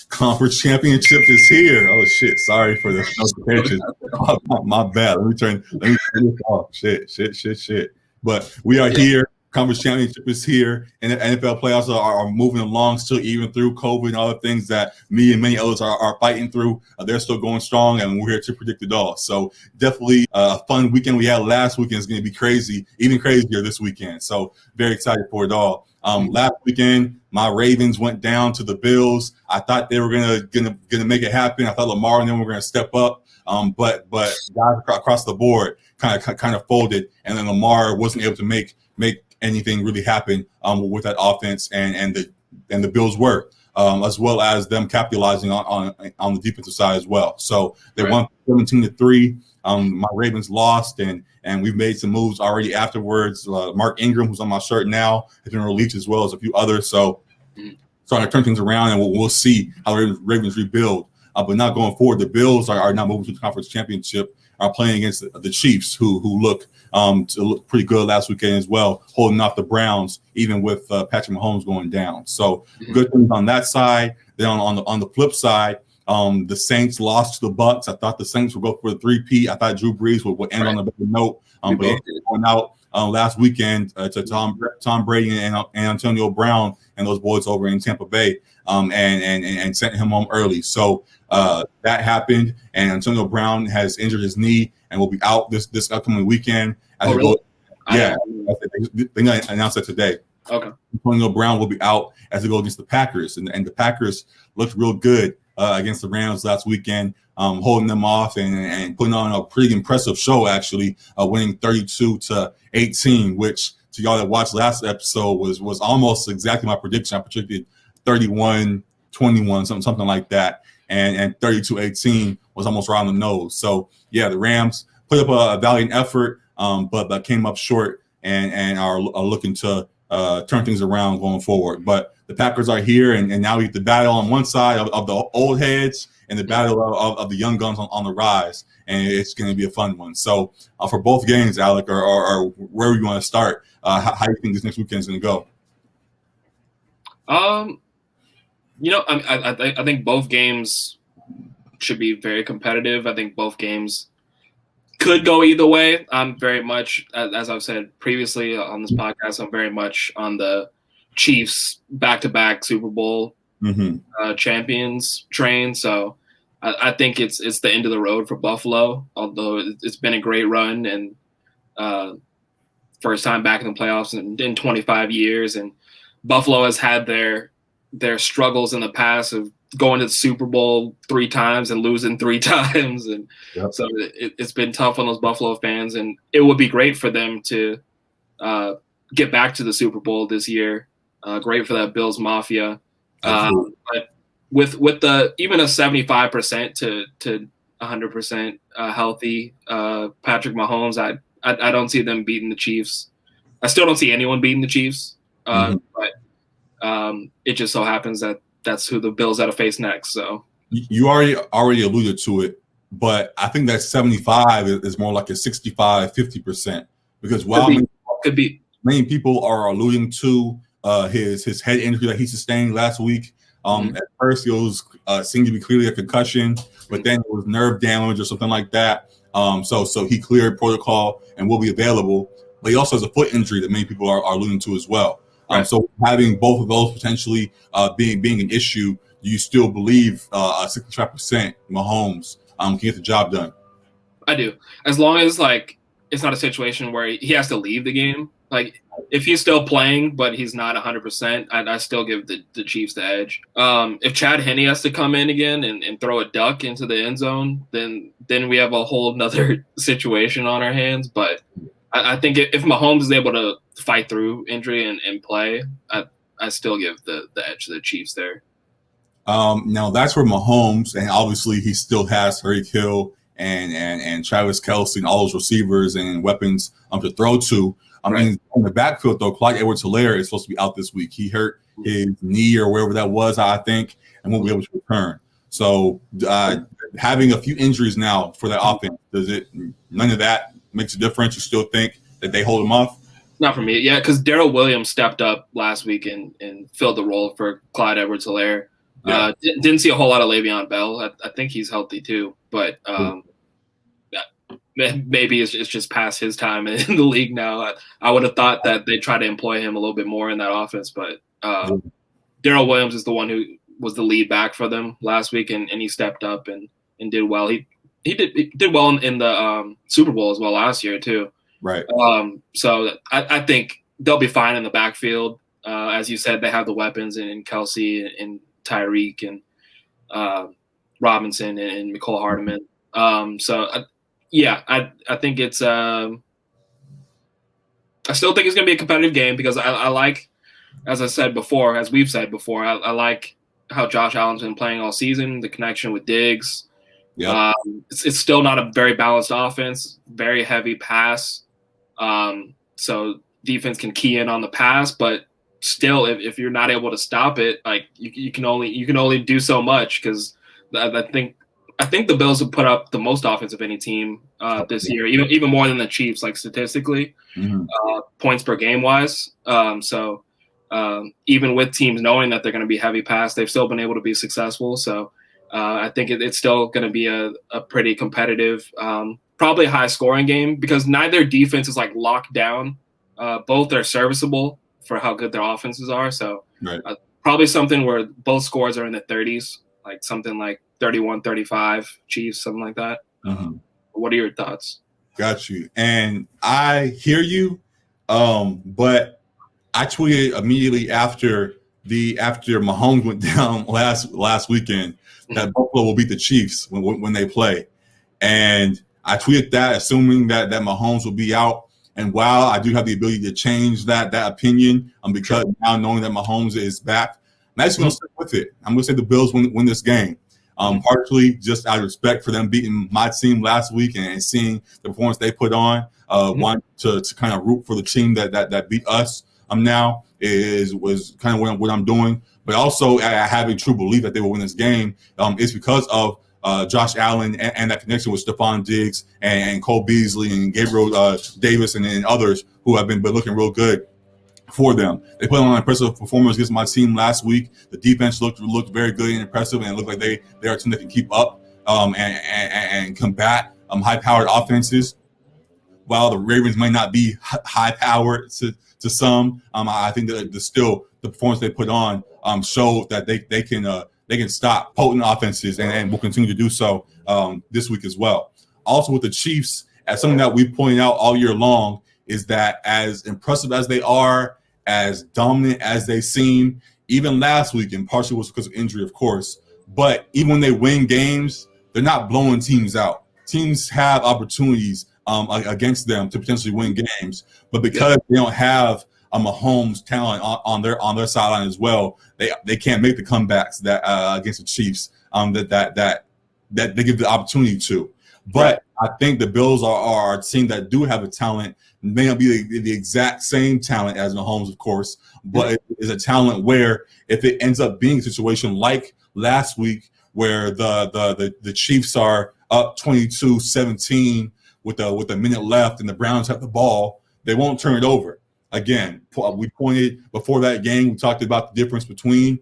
Conference championship is here. Oh shit! Sorry for the notifications. My bad. Let me turn this off. Shit. But we are here. Conference championship is here, and the NFL playoffs are moving along still, even through COVID and other things that me and many others are fighting through. They're still going strong, and we're here to predict it all. So definitely a fun weekend we had last weekend is going to be crazy, even crazier this weekend. So very excited for it all. Last weekend, my Ravens went down to the Bills. I thought they were gonna make it happen. I thought Lamar and them were gonna step up, but guys across the board kind of folded, and then Lamar wasn't able to make anything really happen with that offense, and the Bills were, as well as them capitalizing on the defensive side as well. So they won 17-3. My Ravens lost, and we've made some moves already afterwards. Mark Ingram, who's on my shirt now, has been released, as well as a few others. So starting to turn things around, and we'll see how the Ravens rebuild. But now going forward, the Bills are now moving to the conference championship, are playing against the Chiefs, who look to look pretty good last weekend as well, holding off the Browns, even with Patrick Mahomes going down. So good things on that side. Then on the flip side, the Saints lost to the Bucks. I thought the Saints would go for the 3-peat. I thought Drew Brees would end on a better note, but going out last weekend to Tom Brady and Antonio Brown and those boys over in Tampa Bay, and sent him home early. So that happened, and Antonio Brown has injured his knee and will be out this upcoming weekend. Really? They're going to announce that today. Okay. Antonio Brown will be out as they go against the Packers, and the Packers looked real good against the Rams last weekend, holding them off and putting on a pretty impressive show, actually, winning 32-18, which to y'all that watched last episode was almost exactly my prediction. I predicted 31-21, something like that, and 32-18 was almost right on the nose. So yeah, the Rams put up a valiant effort, but came up short and are looking to turn things around going forward. But the Packers are here, and now we get the battle on one side of the old heads and the battle of the young guns on the rise, and it's going to be a fun one. So for both games, Alec, or where you want to start, how do you think this next weekend is going to go? I think both games should be very competitive. I think both games could go either way. I'm very much, as I've said previously on this podcast, I'm very much on the Chiefs back-to-back Super Bowl champions train. So I think it's the end of the road for Buffalo, although it's been a great run and first time back in the playoffs in 25 years. And Buffalo has had their struggles in the past of going to the Super Bowl 3 times and losing 3 times. And so it's been tough on those Buffalo fans. And it would be great for them to get back to the Super Bowl this year. Great for that Bills Mafia. But with the even a 75% to 100% healthy Patrick Mahomes, I don't see them beating the Chiefs. I still don't see anyone beating the Chiefs. But it just so happens that that's who the Bills got to face next. So you already alluded to it, but I think that 75 is more like a 65-50%, because while many people are alluding to his head injury that he sustained last week. At first, it was seemed to be clearly a concussion, but then it was nerve damage or something like that. So he cleared protocol and will be available. But he also has a foot injury that many people are alluding to as well. So having both of those potentially being an issue, do you still believe 65% Mahomes can get the job done? I do, as long as it's not a situation where he has to leave the game. Like, if he's still playing, but he's not 100%, I still give the Chiefs the edge. If Chad Henne has to come in again and throw a duck into the end zone, then we have a whole nother situation on our hands. But I think if Mahomes is able to fight through injury and play, I still give the edge to the Chiefs there. Now that's where Mahomes, and obviously he still has Tyreek Hill and Travis Kelce and all those receivers and weapons to throw to. In the backfield, though, Clyde Edwards-Helaire is supposed to be out this week. He hurt his knee or wherever that was, I think, and won't be able to return. So having a few injuries now for that offense, none of that makes a difference? You still think that they hold him off? Not for me, yeah, because Darrell Williams stepped up last week and filled the role for Clyde Edwards-Helaire. Yeah. Didn't see a whole lot of Le'Veon Bell. I think he's healthy too, but maybe it's just past his time in the league now. I would have thought that they'd try to employ him a little bit more in that offense, but Darrell Williams is the one who was the lead back for them last week, and he stepped up and did well. He did well in the Super Bowl as well last year too. Right. So I think they'll be fine in the backfield. As you said, they have the weapons in Kelsey and Tyreek and Robinson and Mecole Hardman. I think it's I still think it's going to be a competitive game because I like, as we've said before, I like how Josh Allen's been playing all season, the connection with Diggs. Yeah. It's still not a very balanced offense, very heavy pass. So defense can key in on the pass, but still, if you're not able to stop it, like you can only do so much because I think the Bills have put up the most offense of any team this year, even more than the Chiefs, like statistically, points per game wise. So even with teams knowing that they're going to be heavy pass, they've still been able to be successful. So I think it's still going to be a pretty competitive, probably high scoring game because neither defense is like locked down. Both are serviceable for how good their offenses are. So probably something where both scores are in the 30s, like something like 31-35 Chiefs, something like that. What are your thoughts? Got you. And I hear you. But I tweeted immediately after Mahomes went down last weekend that Buffalo will beat the Chiefs when they play. And I tweeted that assuming that Mahomes will be out. And while I do have the ability to change that opinion, because now knowing that Mahomes is back, I'm actually going to stick with it. I'm going to say the Bills win this game. Partially just out of respect for them beating my team last week and seeing the performance they put on. One to kind of root for the team that beat us. Now was kind of what I'm doing, but also I have a true belief that they will win this game. It's because of Josh Allen and that connection with Stephon Diggs and Cole Beasley and Gabriel Davis and others who have been looking real good for them. They put on an impressive performance against my team last week. The defense looked very good and impressive, and it looked like they are a team that can keep up and combat high-powered offenses. While the Ravens might not be high-powered to some, I think that the performance they put on showed that they can stop potent offenses and will continue to do so this week as well. Also with the Chiefs, as something that we've pointed out all year long, is that as impressive as they are, as dominant as they seem, even last week, and partially was because of injury, of course, but even when they win games, they're not blowing teams out. Teams have opportunities against them to potentially win games, but because they don't have a Mahomes talent on their sideline as well, they can't make the comebacks that against the Chiefs that they give the opportunity to. But I think the Bills are a team that do have a talent. May not be the exact same talent as Mahomes, of course, but it is a talent where if it ends up being a situation like last week where the Chiefs are up 22-17 with a minute left and the Browns have the ball, they won't turn it over. Again, we pointed before that game, we talked about the difference between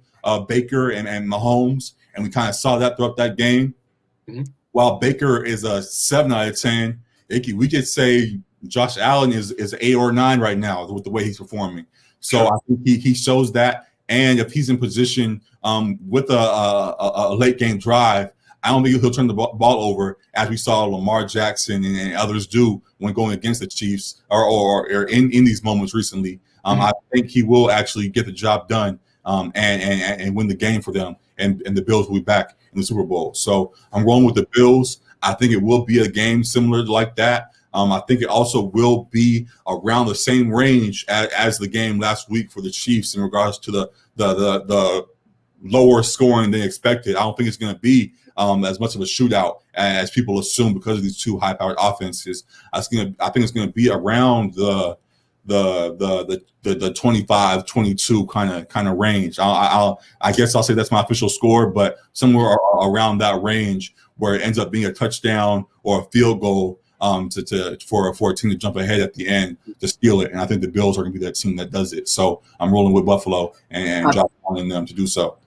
Baker and Mahomes, and we kind of saw that throughout that game. While Baker is a 7 out of 10, we could say Josh Allen is 8 or 9 right now with the way he's performing. So I think he shows that. And if he's in position with a late game drive, I don't think he'll turn the ball over as we saw Lamar Jackson and others do when going against the Chiefs or in these moments recently. I think he will actually get the job done and win the game for them. And the Bills will be back in the Super Bowl. So I'm rolling with the Bills. I think it will be a game similar like that. I think it also will be around the same range as the game last week for the Chiefs in regards to the lower scoring than expected. I don't think it's going to be as much of a shootout as people assume because of these two high-powered offenses. I think it's going to be around the 25-22 kind of range. I guess I'll say that's my official score, but somewhere around that range where it ends up being a touchdown or a field goal for a team to jump ahead at the end to steal it. And I think the Bills are going to be that team that does it. So I'm rolling with Buffalo and dropping on them to do so.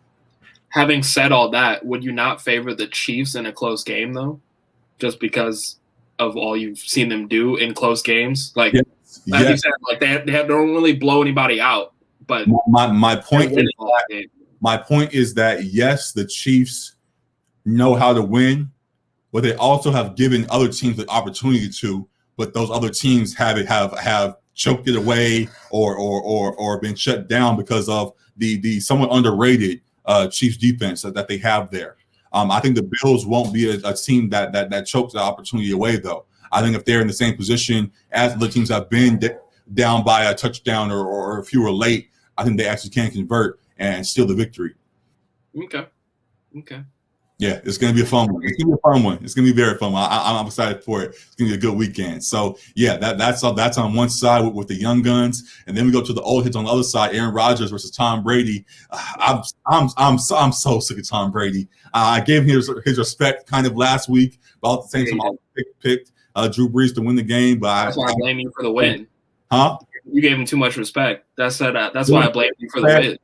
Having said all that, would you not favor the Chiefs in a close game though, just because of all you've seen them do in close games? Like, as you said, like they don't really blow anybody out. But my point is that yes, the Chiefs know how to win, but they also have given other teams the opportunity to. But those other teams have choked it away or been shut down because of the somewhat underrated Chiefs defense that they have there. I think the Bills won't be a team that chokes the opportunity away, though. I think if they're in the same position as the teams have been down by a touchdown or fewer late, I think they actually can convert and steal the victory. Okay. Yeah, it's going to be a fun one. It's going to be a fun one. It's going to be very fun. I'm excited for it. It's going to be a good weekend. So, yeah, that's on one side with the young guns, and then we go to the old heads on the other side. Aaron Rodgers versus Tom Brady. I'm so sick of Tom Brady. I gave him his respect kind of last week, but at the same time, I picked Drew Brees to win the game. But that's why I blame you for the win. Huh? You gave him too much respect. That's why I blame you for the win.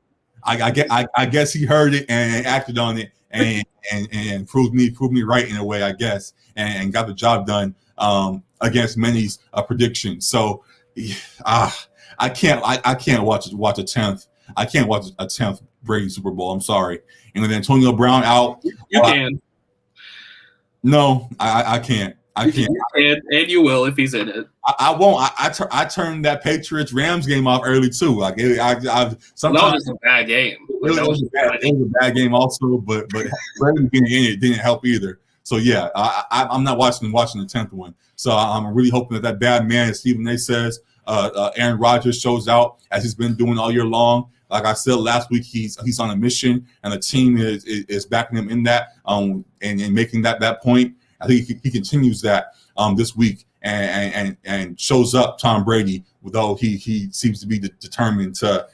I guess he heard it and acted on it. And proved me right in a way, I guess, and got the job done against many's predictions. So I can't watch a 10th. I can't watch a 10th Brady Super Bowl. I'm sorry. And with Antonio Brown out, you can. No, I can't. I can't. You can, and you will if he's in it. I won't. I turned that Patriots Rams game off early too. Like I sometimes that was a bad game. It was a bad game also, but Brady being in it didn't help either. So yeah, I'm not watching the 10th one. So I'm really hoping that bad man, as Stephen A. says, Aaron Rodgers shows out as he's been doing all year long. Like I said last week, he's on a mission, and the team is backing him in that and making that point. I think he continues that this week and shows up Tom Brady, though he seems to be determined to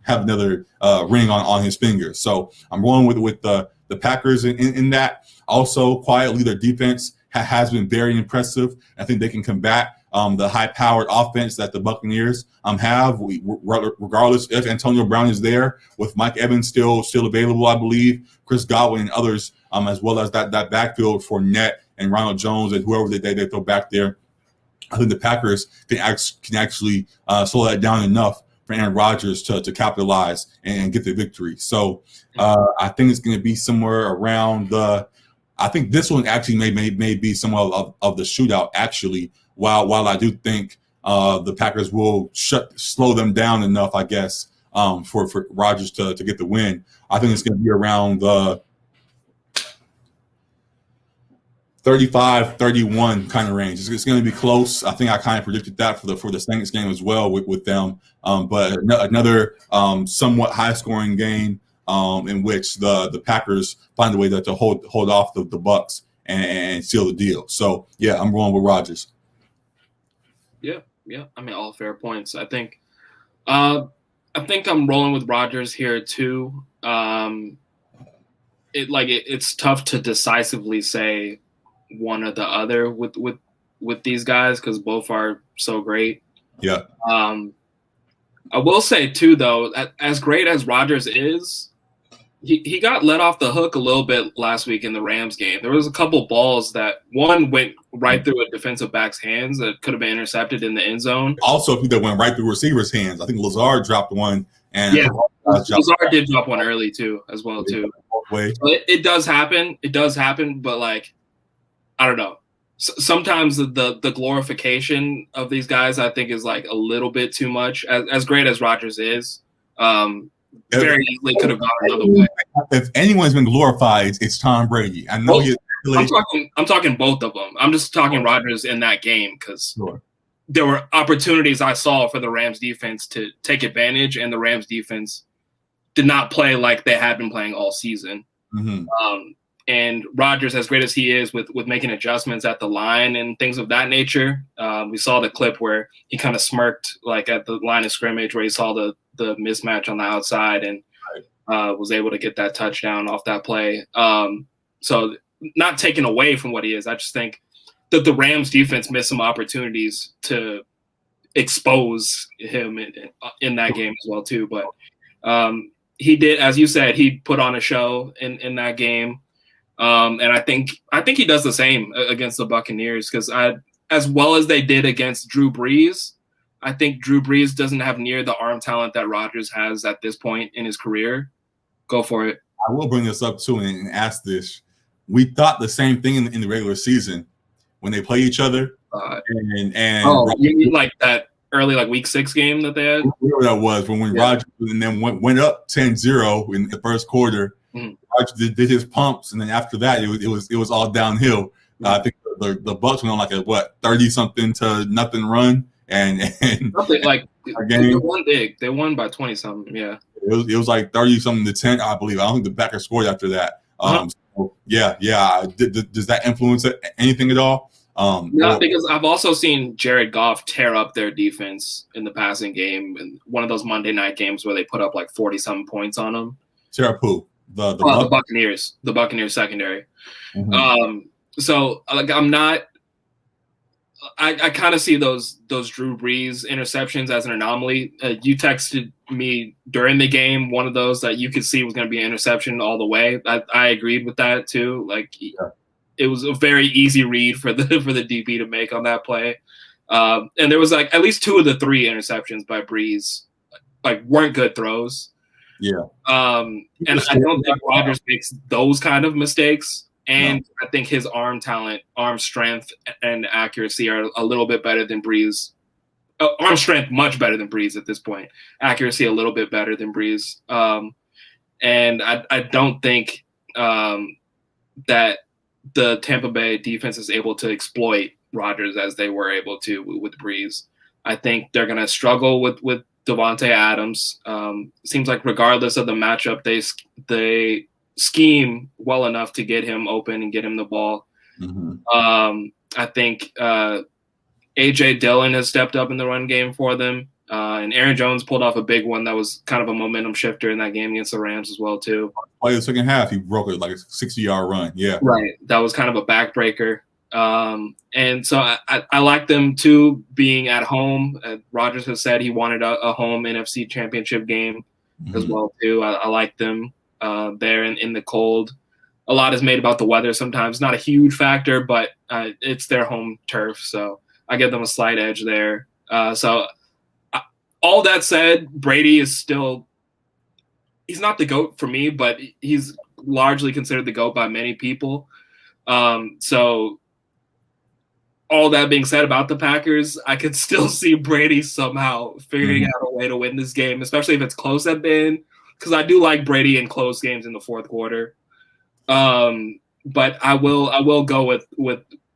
have another ring on his finger. So I'm rolling with the Packers in that. Also, quietly, their defense has been very impressive. I think they can combat the high-powered offense that the Buccaneers have, regardless if Antonio Brown is there, with Mike Evans still available, I believe, Chris Godwin and others, as well as that backfield for Fournette and Ronald Jones and whoever they throw back there. I think the Packers can actually slow that down enough for Aaron Rodgers to capitalize and get the victory. So I think it's going to be somewhere around I think this one actually may be somewhat of the shootout, actually, while I do think the Packers will slow them down enough, I guess, for Rodgers to get the win. I think it's going to be around the 35-31 kind of range. It's going to be close. I think I kind of predicted that for the Saints game as well with them. But another somewhat high-scoring game in which the Packers find a way to hold off the Bucs and seal the deal. So, yeah, I'm going with Rodgers. Yeah. I mean, all fair points. I think I'm rolling with Rodgers here too. It's tough to decisively say one or the other with these guys because both are so great. Yeah. I will say too, though, as great as Rodgers is, he got let off the hook a little bit last week in the Rams game. There was a couple balls that one went right through a defensive back's hands that could have been intercepted in the end zone. Also, I think that went right through receiver's hands. I think Lazard dropped one. And yeah, Lazard did drop one early too, as well too. It does happen. It does happen, but like, I don't know. Sometimes the glorification of these guys, I think, is like a little bit too much. As great as Rodgers is, very easily could have gone another way. If anyone's been glorified, it's Tom Brady. I know I'm talking both of them. I'm just talking Rodgers in that game because there were opportunities I saw for the Rams defense to take advantage, and the Rams defense did not play like they had been playing all season. Mm-hmm. And Rodgers, as great as he is with making adjustments at the line and things of that nature, we saw the clip where he kind of smirked like at the line of scrimmage where he saw the mismatch on the outside and was able to get that touchdown off that play. So not taken away from what he is. I just think that the Rams defense missed some opportunities to expose him in that game as well too. But he did, as you said, he put on a show in that game. And I think he does the same against the Buccaneers, because as well as they did against Drew Brees, I think Drew Brees doesn't have near the arm talent that Rodgers has at this point in his career. Go for it. I will bring this up too and ask this. We thought the same thing in the regular season when they play each other. You mean like that early week 6 game that they had? Whatever that was, when Rodgers and then went up 10-0 in the first quarter. Mm-hmm. Rodgers did his pumps, and then after that it was all downhill. Mm-hmm. I think the Bucs went on like a 30-something to nothing run, and something like they won big. They won by 20-something. Yeah, it was like 30-something to 10, I believe. I don't think the Packers scored after that. So, yeah. Does that influence anything at all? No, because I've also seen Jared Goff tear up their defense in the passing game in one of those Monday night games where they put up like 40-something points on them. Tear up who? The Buccaneers. The Buccaneers secondary. Mm-hmm. So I'm not. I kind of see those Drew Brees interceptions as an anomaly. You texted me during the game one of those that you could see was going to be an interception all the way. I agreed with that too. It was a very easy read for the DB to make on that play. And there was at least 2 of the 3 interceptions by Brees weren't good throws. Yeah. And I don't think Rodgers makes those kind of mistakes. And I think his arm talent, arm strength, and accuracy are a little bit better than Brees. Arm strength much better than Brees at this point. Accuracy a little bit better than Brees. And I don't think that the Tampa Bay defense is able to exploit Rodgers as they were able to with Brees. I think they're going to struggle with Devontae Adams. Seems like regardless of the matchup, they scheme well enough to get him open and get him the ball. Mm-hmm. I think A.J. Dillon has stepped up in the run game for them. And Aaron Jones pulled off a big one that was kind of a momentum shifter in that game against the Rams as well, too. By the second half, he broke it like a 60-yard run. Yeah. Right. That was kind of a backbreaker. And so I like them, too, being at home. Rodgers has said he wanted a home NFC championship game as well, too. I like them there in the cold. A lot is made about the weather sometimes. Not a huge factor, but it's their home turf. So I give them a slight edge there. All that said, Brady is still – he's not the GOAT for me, but he's largely considered the GOAT by many people. So all that being said about the Packers, I could still see Brady somehow figuring out a way to win this game, especially if it's close at the end, because I do like Brady in close games in the fourth quarter. But I will go with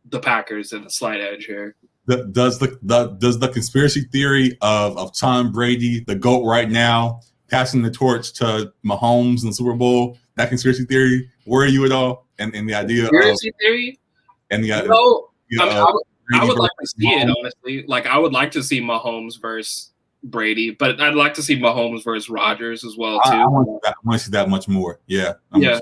the Packers and a slight edge here. Does the conspiracy theory of Tom Brady, the GOAT right now, passing the torch to Mahomes in the Super Bowl, that conspiracy theory worry you at all? And the idea conspiracy theory? And the idea I would like to see it, honestly. I would like to see Mahomes versus Brady, but I'd like to see Mahomes versus Rodgers as well, too. I want to see that much more. Yeah. Either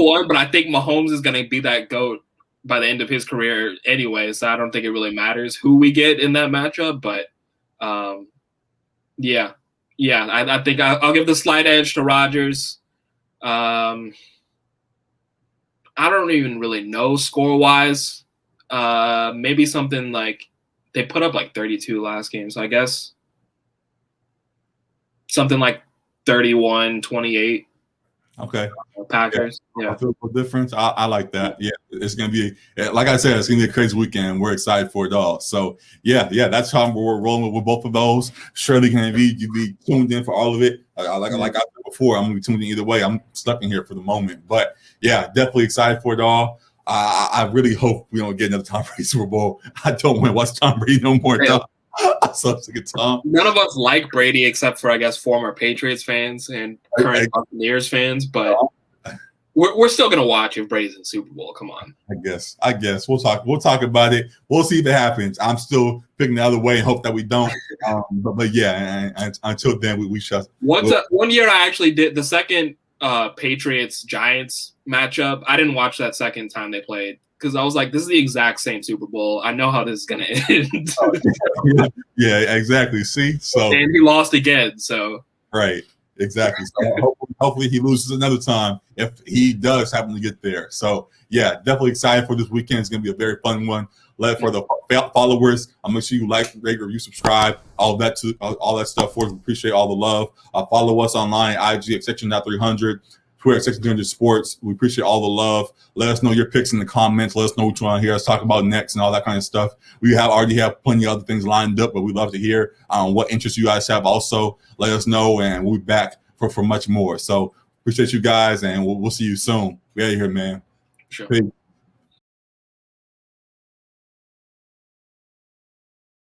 one, but I think Mahomes is going to be that GOAT by the end of his career anyway, so I don't think it really matters who we get in that matchup. But I think I'll give the slight edge to Rodgers. I don't even really know score-wise. Maybe something like they put up 32 last game, so I guess something like 31-28. Okay. Packers. Yeah. I feel the difference. I like that. Yeah. It's going to be, like I said, it's going to be a crazy weekend. We're excited for it all. So, yeah, that's how we're rolling with both of those. Surely going to be tuned in for all of it. Like I said before, I'm going to be tuned in either way. I'm stuck in here for the moment. But, yeah, definitely excited for it all. I really hope we don't get another Tom Brady Super Bowl. I don't want to watch Tom Brady no more. I'm so sick of Tom. None of us like Brady except for, I guess, former Patriots fans and current Buccaneers fans, but we're still gonna watch if Brady's in the Super Bowl. Come on. I guess we'll talk about it. We'll see if it happens. I'm still picking the other way and hope that we don't. But yeah, and until then, we shall. One year I actually did the second Patriots Giants matchup. I didn't watch that second time they played. because I was like, this is the exact same Super Bowl. I know how this is gonna end. Yeah, exactly. See, so and he lost again. So right, exactly. So hopefully he loses another time if he does happen to get there. So yeah, definitely excited for this weekend. It's gonna be a very fun one. For the followers, I'll make sure you like, rate, review, subscribe, all that stuff for us. We appreciate all the love. Follow us online, IG at section.300, Twitter at section300 sports. We appreciate all the love. Let us know your picks in the comments. Let us know what you want to hear us talk about next and all that kind of stuff. We already have plenty of other things lined up, but we'd love to hear what interests you guys have. Also, let us know, and we'll be back for much more. So appreciate you guys, and we'll see you soon. We out of here, man. Sure. Peace.